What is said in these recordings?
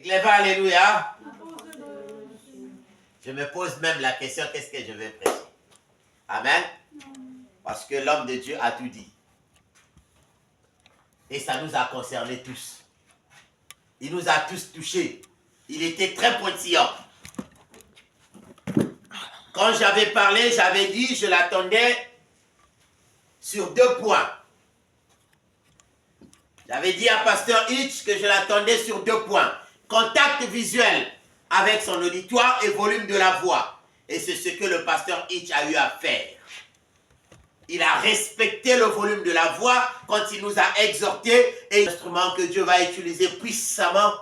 Lève, alléluia. Je me pose même la question, qu'est-ce que je vais prêcher? Amen. Parce que l'homme de Dieu a tout dit. Et ça nous a concernés tous. Il nous a tous touchés. Il était très pointillant. Quand j'avais parlé, j'avais dit, je l'attendais sur 2 points. J'avais dit à Pasteur Hitch que je l'attendais sur 2 points. Contact visuel avec son auditoire et volume de la voix. Et c'est ce que le pasteur Hitch a eu à faire. Il a respecté le volume de la voix quand il nous a exhortés et l'instrument que Dieu va utiliser puissamment.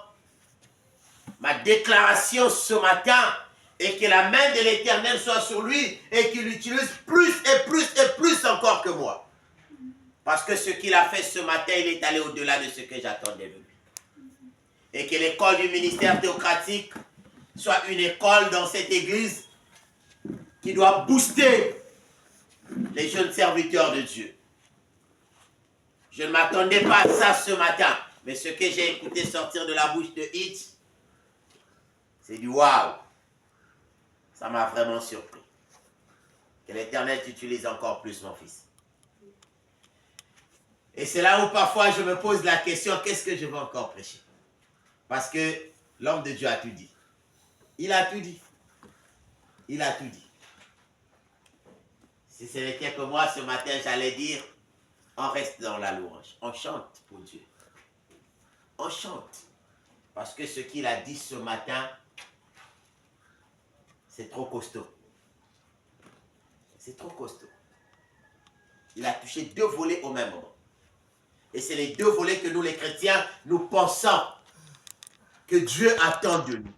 Ma déclaration ce matin est que la main de l'Éternel soit sur lui et qu'il utilise plus et plus et plus encore que moi. Parce que ce qu'il a fait ce matin, il est allé au-delà de ce que j'attendais de lui. Et que l'école du ministère théocratique soit une école dans cette église qui doit booster les jeunes serviteurs de Dieu. Je ne m'attendais pas à ça ce matin, mais ce que j'ai écouté sortir de la bouche de Hitch, c'est du waouh. Ça m'a vraiment surpris. Que l'Éternel t'utilise encore plus, mon fils. Et c'est là où parfois je me pose la question, qu'est-ce que je vais encore prêcher? Parce que l'homme de Dieu a tout dit. Il a tout dit. Il a tout dit. Si ce n'était que moi, ce matin, j'allais dire, on reste dans la louange. On chante pour Dieu. On chante. Parce que ce qu'il a dit ce matin, c'est trop costaud. C'est trop costaud. Il a touché 2 volets au même moment. Et c'est les 2 volets que nous, les chrétiens, nous pensons que Dieu attend de nous.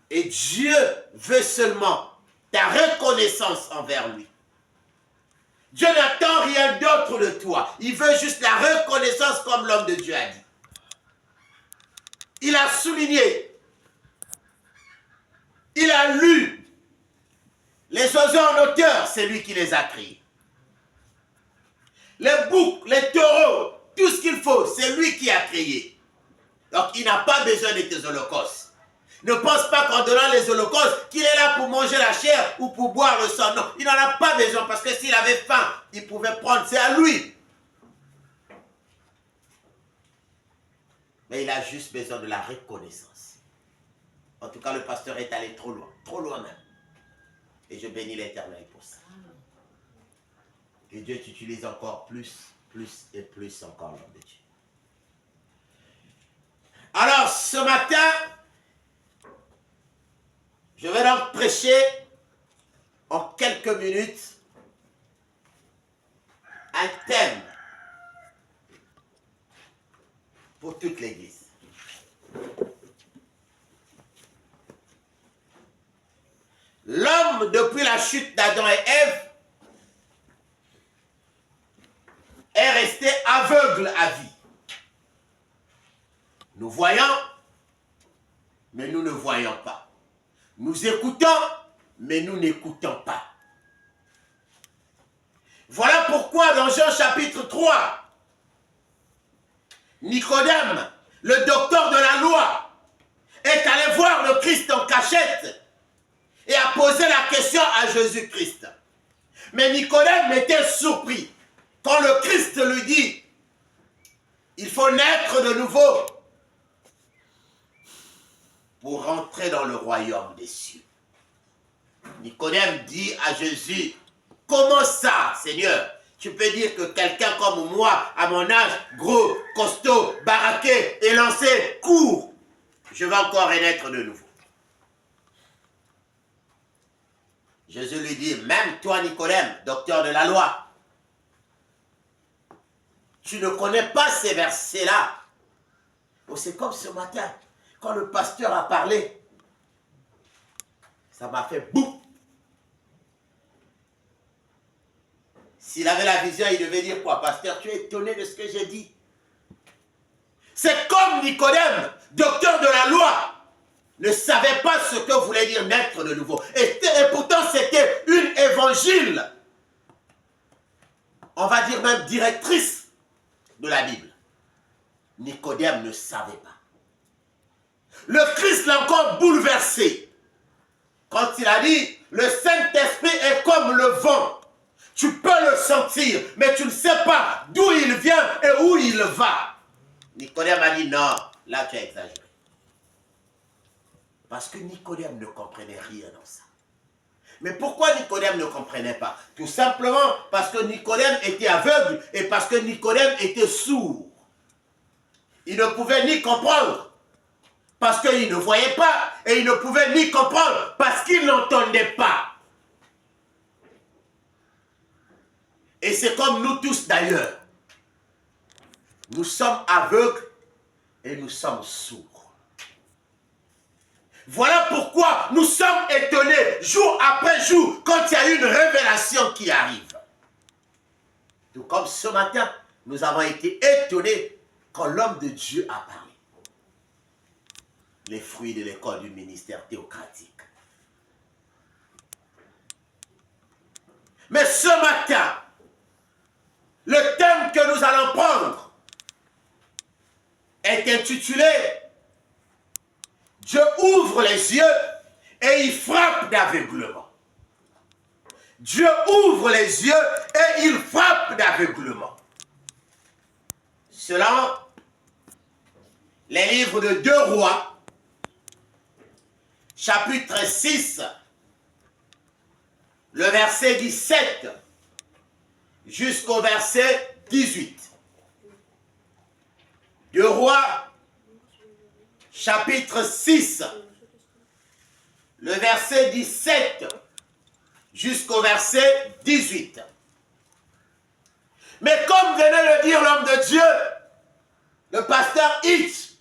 Et Dieu veut seulement ta reconnaissance envers lui. Dieu n'attend rien d'autre de toi. Il veut juste la reconnaissance comme l'homme de Dieu a dit. Il a souligné. Il a lu. Les oiseaux en hauteur, c'est lui qui les a créés. Les boucs, les taureaux, tout ce qu'il faut, c'est lui qui a créé. Donc il n'a pas besoin de tes holocaustes. Ne pense pas qu'en donnant les holocaustes, qu'il est là pour manger la chair ou pour boire le sang. Non, il n'en a pas besoin parce que s'il avait faim, il pouvait prendre, c'est à lui. Mais il a juste besoin de la reconnaissance. En tout cas, le pasteur est allé trop loin même. Et je bénis l'Éternel pour ça. Que Dieu t'utilise encore plus et plus encore, l'homme de Dieu. Alors, ce matin, je vais donc prêcher en quelques minutes un thème pour toute l'Église. L'homme, depuis la chute d'Adam et Ève, est resté aveugle à vie. Nous voyons, mais nous ne voyons pas. Nous écoutons, mais nous n'écoutons pas. Voilà pourquoi dans Jean chapitre 3, Nicodème, le docteur de la loi, est allé voir le Christ en cachette et a posé la question à Jésus-Christ. Mais Nicodème était surpris quand le Christ lui dit, il faut naître de nouveau pour rentrer dans le royaume des cieux. Nicodème dit à Jésus, comment ça, Seigneur? Tu peux dire que quelqu'un comme moi, à mon âge, gros, costaud, baraqué, élancé, court, je vais encore renaître de nouveau. Jésus lui dit, même toi, Nicodème, docteur de la loi, tu ne connais pas ces versets-là. Oh, c'est comme ce matin, quand le pasteur a parlé, ça m'a fait boum. S'il avait la vision, il devait dire quoi? Pasteur, tu es étonné de ce que j'ai dit. C'est comme Nicodème, docteur de la loi, ne savait pas ce que voulait dire naître de nouveau. Et pourtant, c'était une évangile, on va dire même directrice de la Bible. Nicodème ne savait pas. Le Christ l'a encore bouleversé. Quand il a dit, le Saint-Esprit est comme le vent. Tu peux le sentir, mais tu ne sais pas d'où il vient et où il va. Nicodème a dit, non, là tu as exagéré. Parce que Nicodème ne comprenait rien dans ça. Mais pourquoi Nicodème ne comprenait pas? Tout simplement parce que Nicodème était aveugle et parce que Nicodème était sourd. Il ne pouvait ni comprendre parce qu'il ne voyait pas et il ne pouvait ni comprendre parce qu'il n'entendait pas. Et c'est comme nous tous d'ailleurs. Nous sommes aveugles et nous sommes sourds. Voilà pourquoi nous sommes étonnés jour après jour quand il y a une révélation qui arrive. Tout comme ce matin, nous avons été étonnés quand l'homme de Dieu a parlé. Les fruits de l'école du ministère théocratique. Mais ce matin, le thème que nous allons prendre est intitulé « Dieu ouvre les yeux et il frappe d'aveuglement ». Dieu ouvre les yeux et il frappe d'aveuglement. Selon les livres de 2 Rois, chapitre 6, le verset 17 jusqu'au verset 18. 2 Rois, chapitre 6, le verset 17 jusqu'au verset 18. Mais comme venait de dire l'homme de Dieu, le pasteur Hitch,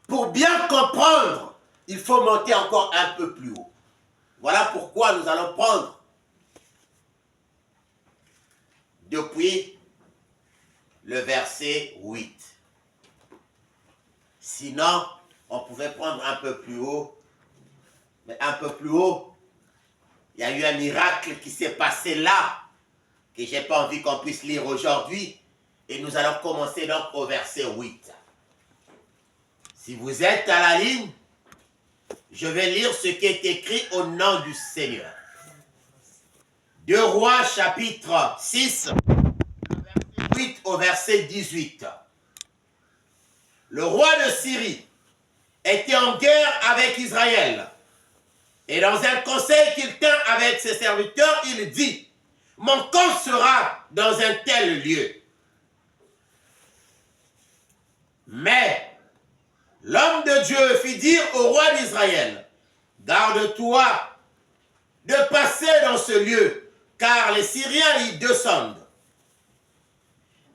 pour bien comprendre, il faut monter encore un peu plus haut. Voilà pourquoi nous allons prendre depuis le verset 8. Sinon, on pouvait prendre un peu plus haut, mais un peu plus haut, il y a eu un miracle qui s'est passé là, que je n'ai pas envie qu'on puisse lire aujourd'hui, et nous allons commencer donc au verset 8. Si vous êtes à la ligne, je vais lire ce qui est écrit au nom du Seigneur. 2 Rois chapitre 6, verset 8 au verset 18. Le roi de Syrie était en guerre avec Israël. Et dans un conseil qu'il tint avec ses serviteurs, il dit, « Mon camp sera dans un tel lieu. » Mais l'homme de Dieu fit dire au roi d'Israël, « Garde-toi de passer dans ce lieu, car les Syriens y descendent. »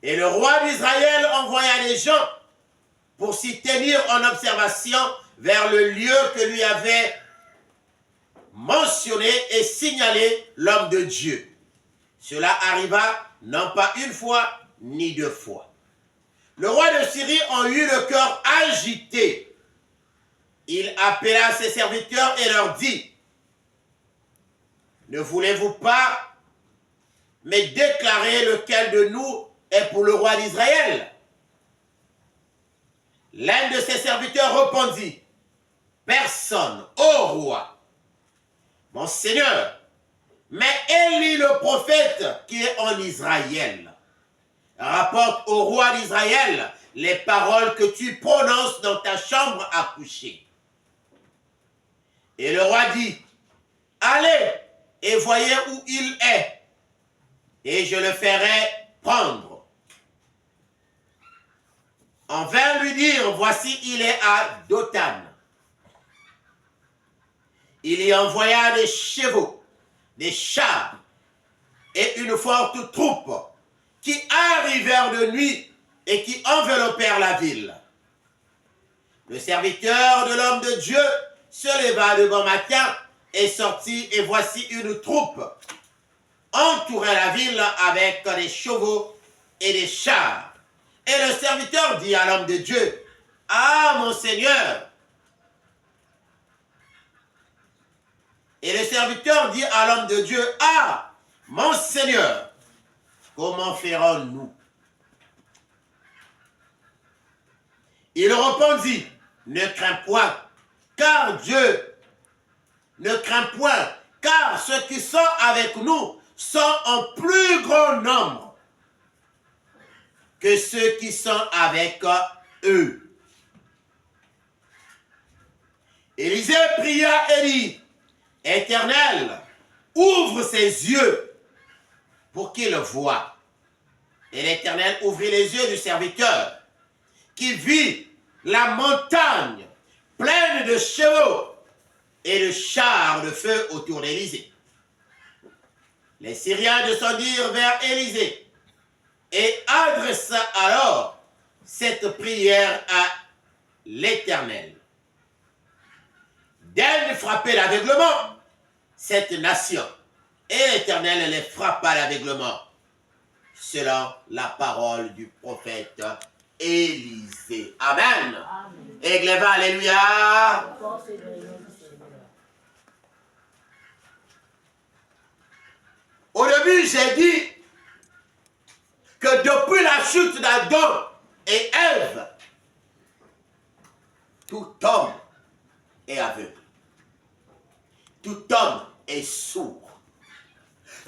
Et le roi d'Israël envoya des gens pour s'y tenir en observation vers le lieu que lui avait mentionné et signalé l'homme de Dieu. Cela arriva non pas une fois, ni 2 fois. Le roi de Syrie en eut le cœur agité. Il appela ses serviteurs et leur dit, « Ne voulez-vous pas me déclarer lequel de nous est pour le roi d'Israël » L'un de ses serviteurs répondit, « Personne, ô roi, mon Seigneur, mais Élie le prophète qui est en Israël rapporte au roi d'Israël les paroles que tu prononces dans ta chambre à coucher. » Et le roi dit, « Allez et voyez où il est, et je le ferai prendre. » On vint lui dire, « Voici, il est à Dothan. » Il y envoya des chevaux, des chars et une forte troupe qui arrivèrent de nuit et qui enveloppèrent la ville. Le serviteur de l'homme de Dieu se leva de bon matin et sortit, et voici une troupe entourait la ville avec des chevaux et des chars. Et le serviteur dit à l'homme de Dieu, « Ah, mon Seigneur !» Et le serviteur dit à l'homme de Dieu, « Ah, mon Seigneur, comment ferons-nous » Il répondit, ne crains point, car Dieu, ne crains point, car ceux qui sont avec nous sont en plus grand nombre que ceux qui sont avec eux. Élisée pria et dit, Éternel, ouvre ses yeux pour qu'il voie. Et l'Éternel ouvrit les yeux du serviteur, qui vit la montagne pleine de chevaux et de chars de feu autour d'Élisée. Les Syriens descendirent vers Élisée et adressa alors cette prière à l'Éternel. D'elle frappait l'aveuglement cette nation, et l'Éternel les frappa l'aveuglement, selon la parole du prophète Élisée. Amen. Amen. Alléluia. Au début, j'ai dit que depuis la chute d'Adam et Ève, tout homme est aveugle. Tout homme est sourd.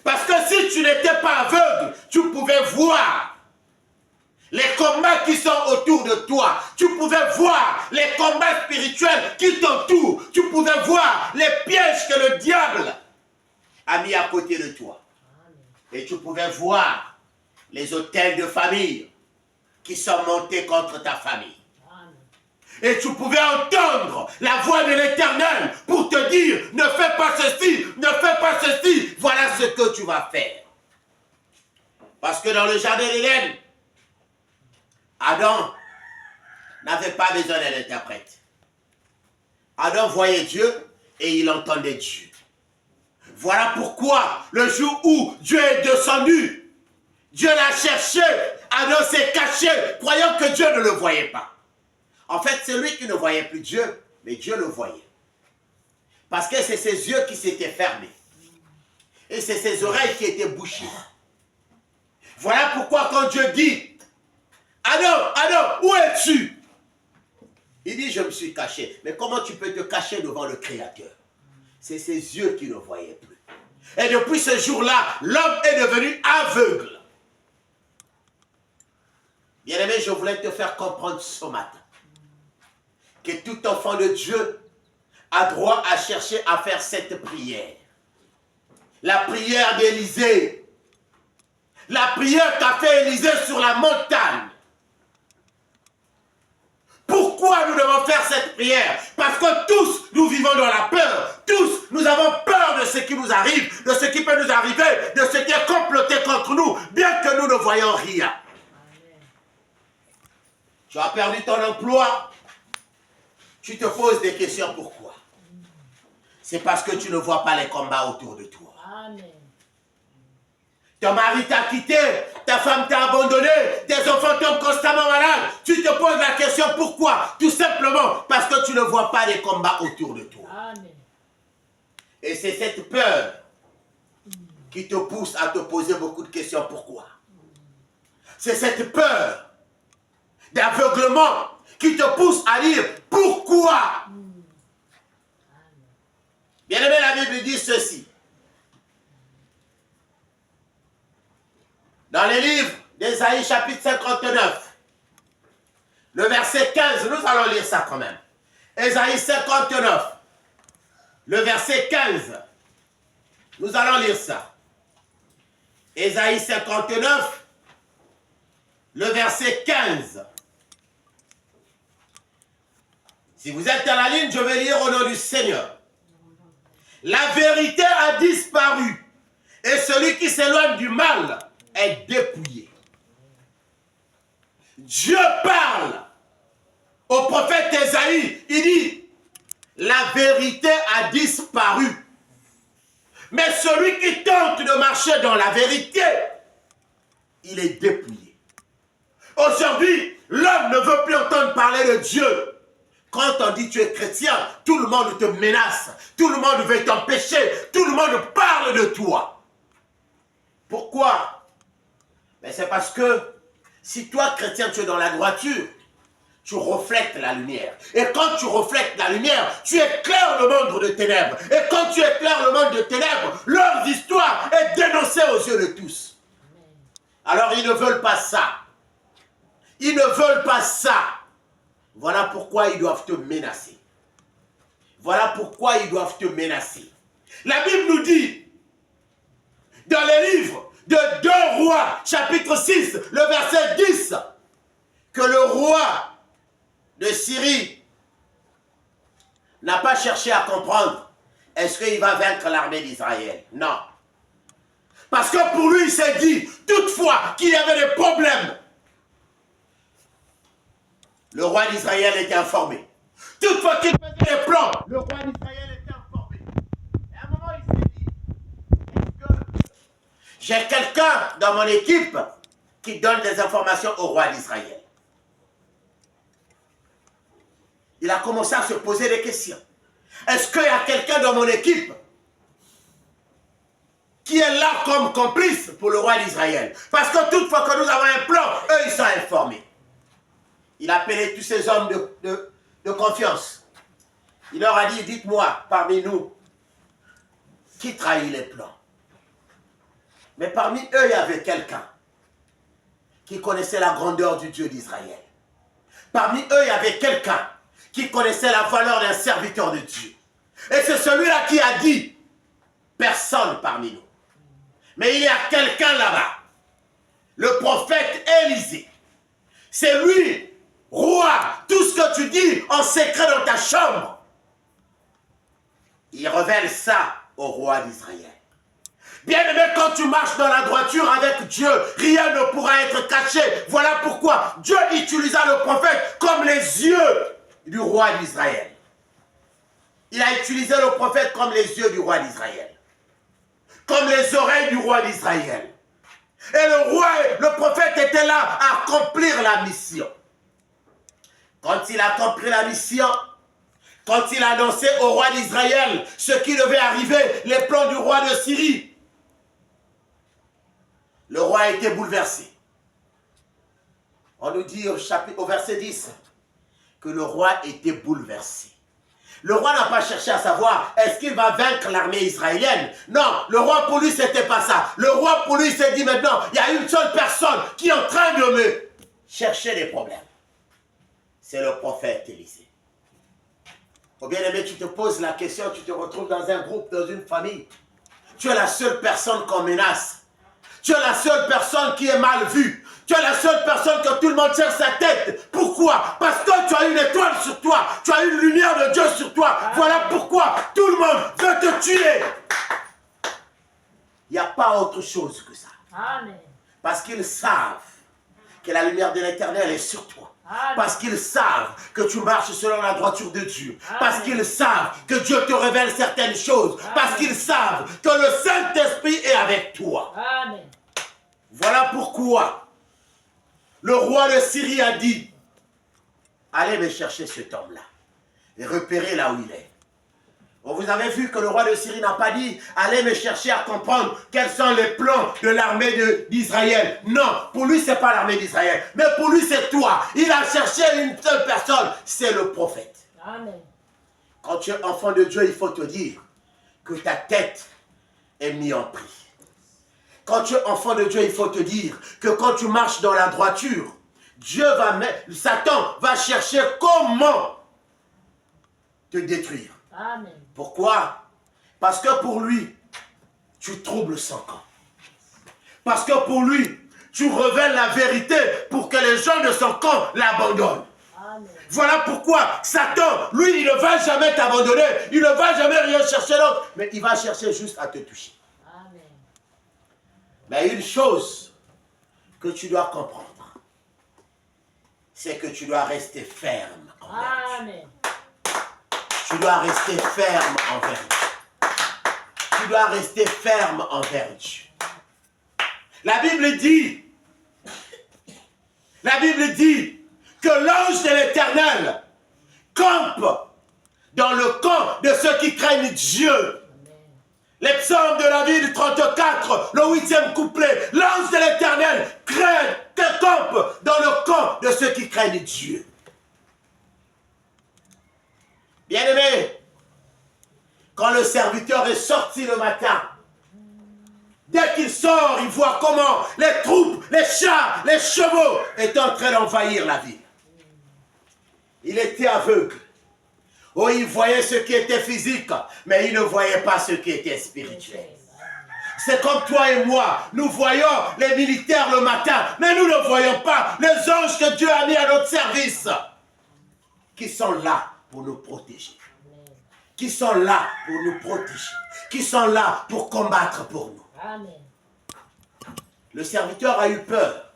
Parce que si tu n'étais pas aveugle, tu pouvais voir les combats qui sont autour de toi. Tu pouvais voir les combats spirituels qui t'entourent. Tu pouvais voir les pièges que le diable a mis à côté de toi. Et tu pouvais voir les autels de famille qui sont montés contre ta famille. Et tu pouvais entendre la voix de l'Éternel pour te dire, ne fais pas ceci, ne fais pas ceci, voilà ce que tu vas faire. Parce que dans le jardin d'Éden, Adam n'avait pas besoin d'un interprète. Adam voyait Dieu et il entendait Dieu. Voilà pourquoi le jour où Dieu est descendu, Dieu l'a cherché, Adam s'est caché, croyant que Dieu ne le voyait pas. En fait, c'est lui qui ne voyait plus Dieu, mais Dieu le voyait. Parce que c'est ses yeux qui s'étaient fermés. Et c'est ses oreilles qui étaient bouchées. Voilà pourquoi quand Dieu dit, Adam, Adam, où es-tu? Il dit, je me suis caché. Mais comment tu peux te cacher devant le Créateur? C'est ses yeux qui ne voyaient plus. Et depuis ce jour-là, l'homme est devenu aveugle. Bien-aimé, je voulais te faire comprendre ce matin que tout enfant de Dieu a droit à chercher à faire cette prière. La prière d'Élisée. La prière qu'a fait Élisée sur la montagne. Pourquoi nous devons faire cette prière? Parce que tous, nous vivons dans la peur. Tous, nous avons peur de ce qui nous arrive, de ce qui peut nous arriver, de ce qui est comploté contre nous, bien que nous ne voyons rien. Tu as perdu ton emploi. Tu te poses des questions, pourquoi? C'est parce que tu ne vois pas les combats autour de toi. Amen. Ton mari t'a quitté, ta femme t'a abandonné, tes enfants tombent constamment malades. Tu te poses la question, pourquoi? Tout simplement parce que tu ne vois pas les combats autour de toi. Amen. Et c'est cette peur qui te pousse à te poser beaucoup de questions, pourquoi? C'est cette peur d'aveuglement qui te pousse à dire pourquoi. Bien aimé, la Bible dit ceci. Dans les livres d'Ésaïe chapitre 59, le verset 15, nous allons lire ça quand même. Ésaïe 59, le verset 15, nous allons lire ça. Ésaïe 59, le verset 15. Si vous êtes dans la ligne, je vais lire au nom du Seigneur. La vérité a disparu et celui qui s'éloigne du mal est dépouillé. Dieu parle au prophète Ésaïe. Il dit, la vérité a disparu. Mais celui qui tente de marcher dans la vérité, il est dépouillé. Aujourd'hui, l'homme ne veut plus entendre parler de Dieu. Quand on dit tu es chrétien, tout le monde te menace, tout le monde veut t'empêcher, tout le monde parle de toi. Pourquoi? Mais c'est parce que si toi, chrétien, tu es dans la droiture, tu reflètes la lumière. Et quand tu reflètes la lumière, tu éclaires le monde de ténèbres. Et quand tu éclaires le monde de ténèbres, leur histoire est dénoncée aux yeux de tous. Alors ils ne veulent pas ça. Ils ne veulent pas ça. Voilà pourquoi ils doivent te menacer. Voilà pourquoi ils doivent te menacer. La Bible nous dit, dans les livres de 2 Rois, chapitre 6, le verset 10, que le roi de Syrie n'a pas cherché à comprendre est-ce qu'il va vaincre l'armée d'Israël. Non. Parce que pour lui, il s'est dit, toutefois qu'il y avait des problèmes, le roi d'Israël était informé. Toutefois qu'il faisait des plans, le roi d'Israël était informé. Et à un moment, il s'est dit, est-ce que j'ai quelqu'un dans mon équipe qui donne des informations au roi d'Israël? Il a commencé à se poser des questions. Est-ce qu'il y a quelqu'un dans mon équipe qui est là comme complice pour le roi d'Israël? Parce que toutefois que nous avons un plan, eux ils sont informés. Il a appelé tous ces hommes de confiance. Il leur a dit, dites-moi parmi nous, qui trahit les plans? Mais parmi eux, il y avait quelqu'un qui connaissait la grandeur du Dieu d'Israël. Parmi eux, il y avait quelqu'un qui connaissait la valeur d'un serviteur de Dieu. Et c'est celui-là qui a dit, personne parmi nous. Mais il y a quelqu'un là-bas, le prophète Élisée. C'est lui, roi, tout ce que tu dis en secret dans ta chambre. Il révèle ça au roi d'Israël. Bien-aimé, quand tu marches dans la droiture avec Dieu, rien ne pourra être caché. Voilà pourquoi Dieu utilisa le prophète comme les yeux du roi d'Israël. Il a utilisé le prophète comme les yeux du roi d'Israël. Comme les oreilles du roi d'Israël. Et le prophète était là à accomplir la mission. Quand il a accompli la mission, quand il a annoncé au roi d'Israël ce qui devait arriver, les plans du roi de Syrie, le roi a été bouleversé. On nous dit au verset 10 que le roi était bouleversé. Le roi n'a pas cherché à savoir est-ce qu'il va vaincre l'armée israélienne. Non, le roi pour lui c'était pas ça. Le roi pour lui s'est dit maintenant, il y a une seule personne qui est en train de me chercher des problèmes. C'est le prophète Élisée. Oh bien-aimé, tu te poses la question, tu te retrouves dans un groupe, dans une famille. Tu es la seule personne qu'on menace. Tu es la seule personne qui est mal vue. Tu es la seule personne que tout le monde cherche sa tête. Pourquoi? Parce que tu as une étoile sur toi. Tu as une lumière de Dieu sur toi. Voilà pourquoi tout le monde veut te tuer. Il n'y a pas autre chose que ça. Amen. Parce qu'ils savent que la lumière de l'Éternel est sur toi. Amen. Parce qu'ils savent que tu marches selon la droiture de Dieu. Amen. Parce qu'ils savent que Dieu te révèle certaines choses. Amen. Parce qu'ils savent que le Saint-Esprit est avec toi. Amen. Voilà pourquoi le roi de Syrie a dit, allez me chercher cet homme-là et repérez là où il est. Vous avez vu que le roi de Syrie n'a pas dit, allez me chercher à comprendre quels sont les plans de l'armée d'Israël. Non, pour lui, ce n'est pas l'armée d'Israël. Mais pour lui, c'est toi. Il a cherché une seule personne, c'est le prophète. Amen. Quand tu es enfant de Dieu, il faut te dire que ta tête est mise en prix. Quand tu es enfant de Dieu, il faut te dire que quand tu marches dans la droiture, Satan va chercher comment te détruire. Amen. Pourquoi? Parce que pour lui, tu troubles son camp. Parce que pour lui, tu révèles la vérité pour que les gens de son camp l'abandonnent. Amen. Voilà pourquoi Satan, lui, il ne va jamais t'abandonner. Il ne va jamais rien chercher d'autre. Mais il va chercher juste à te toucher. Amen. Mais une chose que tu dois comprendre, c'est que tu dois rester ferme envers Dieu. Amen. Tu dois rester ferme envers Dieu. Tu dois rester ferme envers Dieu. La Bible dit que l'ange de l'Éternel campe dans le camp de ceux qui craignent Dieu. Les psaumes de David 34, le 8e couplet, l'ange de l'Éternel campe dans le camp de ceux qui craignent Dieu. Bien-aimé, quand le serviteur est sorti le matin, dès qu'il sort, il voit comment les troupes, les chars, les chevaux étaient en train d'envahir la ville. Il était aveugle. Oh, il voyait ce qui était physique, mais il ne voyait pas ce qui était spirituel. C'est comme toi et moi, nous voyons les militaires le matin, mais nous ne voyons pas les anges que Dieu a mis à notre service, qui sont là pour nous protéger, qui sont là pour nous protéger, qui sont là pour combattre pour nous. Amen. Le serviteur a eu peur.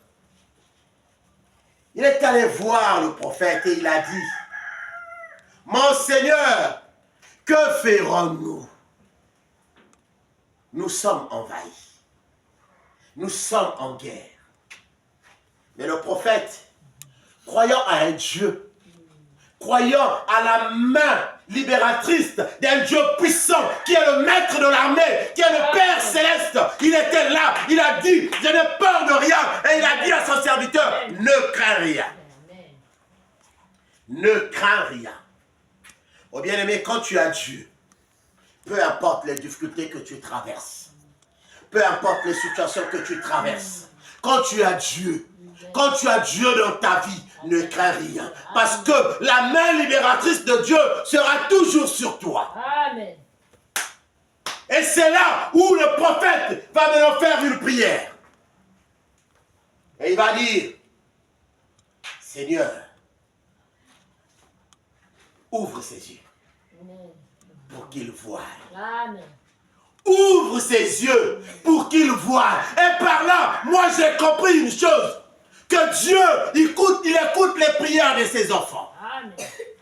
Il est allé voir le prophète et il a dit, « Mon Seigneur, que ferons-nous? Nous sommes envahis. Nous sommes en guerre. » Mais le prophète, croyant à un Dieu, croyant à la main libératrice d'un Dieu puissant qui est le maître de l'armée, qui est le Père céleste, il était là, il a dit, je n'ai peur de rien, et il a dit à son serviteur, ne crains rien. Ne crains rien. Oh bien-aimé, quand tu as Dieu, peu importe les difficultés que tu traverses, peu importe les situations que tu traverses, quand tu as Dieu dans ta vie, ne crains rien. Parce que la main libératrice de Dieu sera toujours sur toi. Amen. Et c'est là où le prophète va maintenant faire une prière. Et il va dire, Seigneur, ouvre ses yeux pour qu'il voie. Amen. Ouvre ses yeux pour qu'il voie. Et par là, moi j'ai compris une chose. Que Dieu, il écoute les prières de ses enfants. Amen.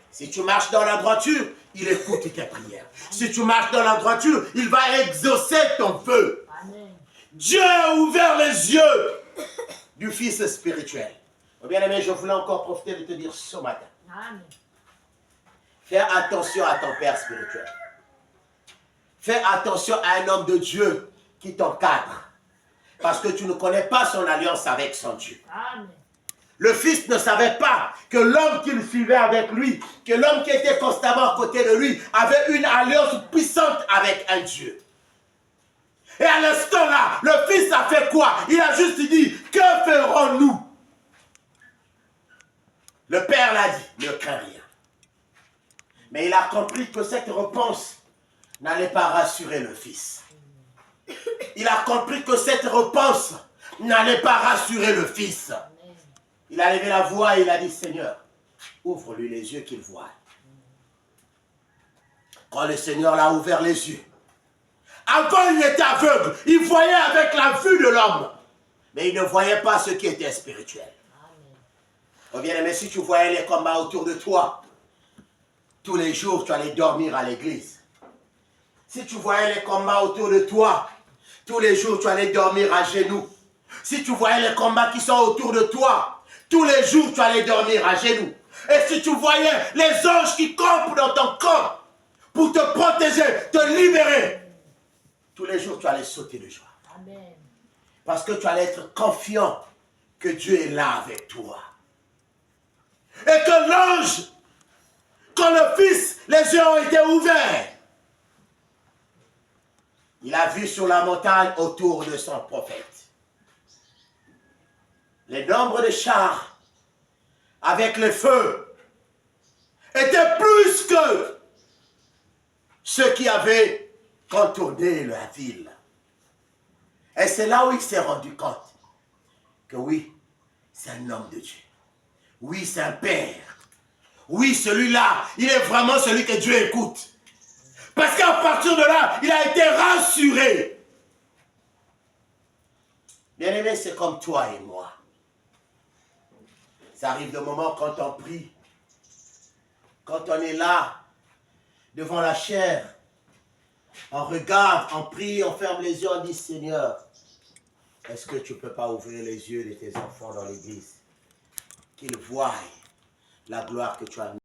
Si tu marches dans la droiture, il écoute tes prières. Si tu marches dans la droiture, il va exaucer ton feu. Amen. Dieu a ouvert les yeux du fils spirituel. Bien aimé, je voulais encore profiter de te dire ce matin. Amen. Fais attention à ton père spirituel. Fais attention à un homme de Dieu qui t'encadre. Parce que tu ne connais pas son alliance avec son Dieu. Amen. Le fils ne savait pas que l'homme qu'il suivait avec lui, que l'homme qui était constamment à côté de lui, avait une alliance puissante avec un Dieu. Et à l'instant là, le fils a fait quoi? Il a juste dit, que ferons-nous? Le père l'a dit, ne crains rien. Mais il a compris que cette réponse n'allait pas rassurer le fils. Il a compris que cette réponse n'allait pas rassurer le fils. Il a levé la voix et il a dit, Seigneur, ouvre-lui les yeux qu'il voie. Quand le Seigneur l'a ouvert les yeux, avant il était aveugle, il voyait avec la vue de l'homme, mais il ne voyait pas ce qui était spirituel. Oh bien-aimé, si tu voyais les combats autour de toi, tous les jours tu allais dormir à l'église. Si tu voyais les combats autour de toi, tous les jours tu allais dormir à genoux. Si tu voyais les combats qui sont autour de toi, tous les jours tu allais dormir à genoux. Et si tu voyais les anges qui campent dans ton corps pour te protéger, te libérer, tous les jours tu allais sauter de joie. Amen. Parce que tu allais être confiant que Dieu est là avec toi. Et que l'ange, quand le Fils, les yeux ont été ouverts, il a vu sur la montagne autour de son prophète les nombres de chars avec le feu étaient plus que ceux qui avaient contourné la ville. Et c'est là où il s'est rendu compte que oui, c'est un homme de Dieu. Oui, c'est un père. Oui, celui-là, il est vraiment celui que Dieu écoute. Parce qu'à partir de là, il a été rassuré. Bien-aimé, c'est comme toi et moi. Ça arrive de moments quand on prie, quand on est là, devant la chair, on regarde, on prie, on ferme les yeux, on dit, Seigneur, est-ce que tu ne peux pas ouvrir les yeux de tes enfants dans l'église, qu'ils voient la gloire que tu as